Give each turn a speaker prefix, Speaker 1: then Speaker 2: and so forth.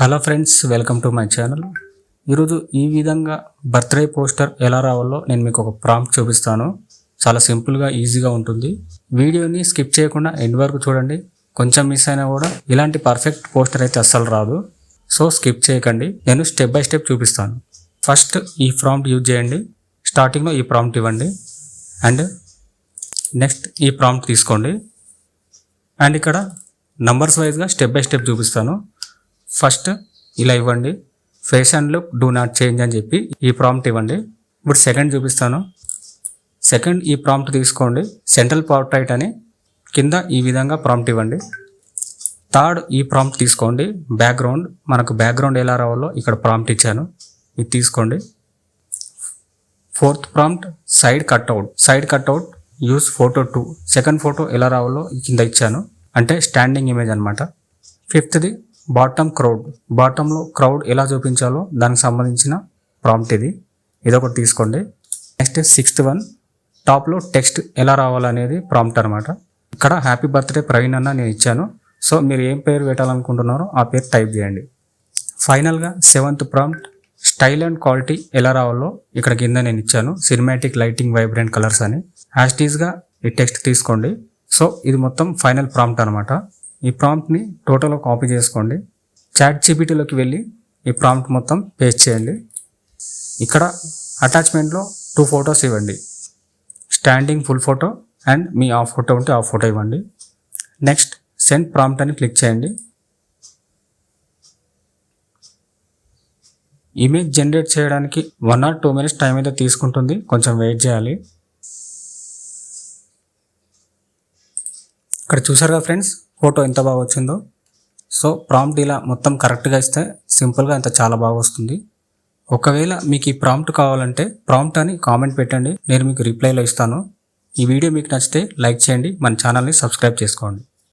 Speaker 1: Hello friends, welcome to my channel. ఈరోజు ఈ విధంగా బర్త్డే పోస్టర్ ఎలా రావాలో నేను మీకు ఒక ప్రాంప్ట్ చూపిస్తాను. చాలా సింపుల్గా ఈజీగా ఉంటుంది. వీడియోని స్కిప్ చేయకుండా ఎండ్ వరకు చూడండి. కొంచెం మిస్ అయినా కూడా ఇలాంటి పర్ఫెక్ట్ పోస్టర్ అయితే అస్సలు రాదు. సో స్కిప్ చేయకండి, నేను స్టెప్ బై స్టెప్ చూపిస్తాను. ఫస్ట్ ఈ ప్రాంప్ట్ యూజ్ చేయండి. స్టార్టింగ్లో ఈ ప్రాంప్ట్ ఇవ్వండి అండ్ నెక్స్ట్ ఈ ప్రాంప్ట్ తీసుకోండి అండ్ ఇక్కడ నంబర్స్ వైజ్గా స్టెప్ బై స్టెప్ చూపిస్తాను. ఫస్ట్ ఇలా ఇవ్వండి, face and look do not change అని చెప్పి ఈ ప్రాంప్ట్ ఇవ్వండి. ఇప్పుడు సెకండ్ చూపిస్తాను. సెకండ్ ఈ ప్రాంప్ట్ తీసుకోండి, సెంట్రల్ పోర్ట్రైట్ అని కింద ఈ విధంగా ప్రాంప్ట్ ఇవ్వండి. థర్డ్ ఈ ప్రాంప్ట్ తీసుకోండి, బ్యాక్గ్రౌండ్. మనకు బ్యాక్గ్రౌండ్ ఎలా రావాలో ఇక్కడ ప్రాంప్ట్ ఇచ్చాను, ఇది తీసుకోండి. Fourth prompt side cutout. Side cutout use photo 2. Second photo ఎలా రావాలో కింద ఇచ్చాను, అంటే స్టాండింగ్ ఇమేజ్ అనమాట. ఫిఫ్త్ది బాటమ్ క్రౌడ్. బాటంలో క్రౌడ్ ఎలా చూపించాలో దానికి సంబంధించిన ప్రాంప్ట్ ఇది, ఇదొకటి తీసుకోండి. నెక్స్ట్ సిక్స్త్ వన్ టాప్లో టెక్స్ట్ ఎలా రావాలనేది ప్రాంప్ట్ అనమాట. ఇక్కడ హ్యాపీ బర్త్డే ప్రవీణ్ అన్న నేను ఇచ్చాను. సో మీరు ఏం పేరు పెట్టాలనుకుంటున్నారో ఆ పేరు టైప్ చేయండి. ఫైనల్గా seventh prompt style and quality ఎలా రావాలో ఇక్కడ కింద నేను ఇచ్చాను, సినిమాటిక్ లైటింగ్ వైబ్రెంట్ కలర్స్ అని. హ్యాష్టీస్గా ఈ టెక్స్ట్ తీసుకోండి. సో ఇది మొత్తం ఫైనల్ ప్రాంప్ట్ అనమాట. ఈ ప్రాంప్ట్ని టోటల్గా కాపీ చేసుకోండి. చాట్ జీపీటీలోకి వెళ్ళి ఈ ప్రాంప్ట్ మొత్తం పేస్ట్ చేయండి. ఇక్కడ అటాచ్మెంట్లో 2 ఫొటోస్ ఇవ్వండి, స్టాండింగ్ ఫుల్ ఫోటో అండ్ మీ ఆ ఫోటో ఉంటే ఆ ఫోటో ఇవ్వండి. నెక్స్ట్ సెండ్ ప్రాంప్ట్ అని క్లిక్ చేయండి. ఇమేజ్ జనరేట్ చేయడానికి 1 or 2 minutes టైం అయితే తీసుకుంటుంది, కొంచెం వెయిట్ చేయాలి. ఇక్కడ చూసారుగా ఫ్రెండ్స్, ఫోటో ఎంత బాగా వచ్చిందో. సో ప్రాంప్ట్ ఇలా మొత్తం కరెక్ట్గా ఇస్తే సింపుల్గా ఇంత చాలా బాగా వస్తుంది. ఒకవేళ మీకు ఈ ప్రాంప్ట్ కావాలంటే ప్రాంప్ట్ అని కామెంట్ పెట్టండి, నేను మీకు రిప్లైలో ఇస్తాను. ఈ వీడియో మీకు నచ్చితే లైక్ చేయండి, మన ఛానల్ని సబ్స్క్రైబ్ చేసుకోండి.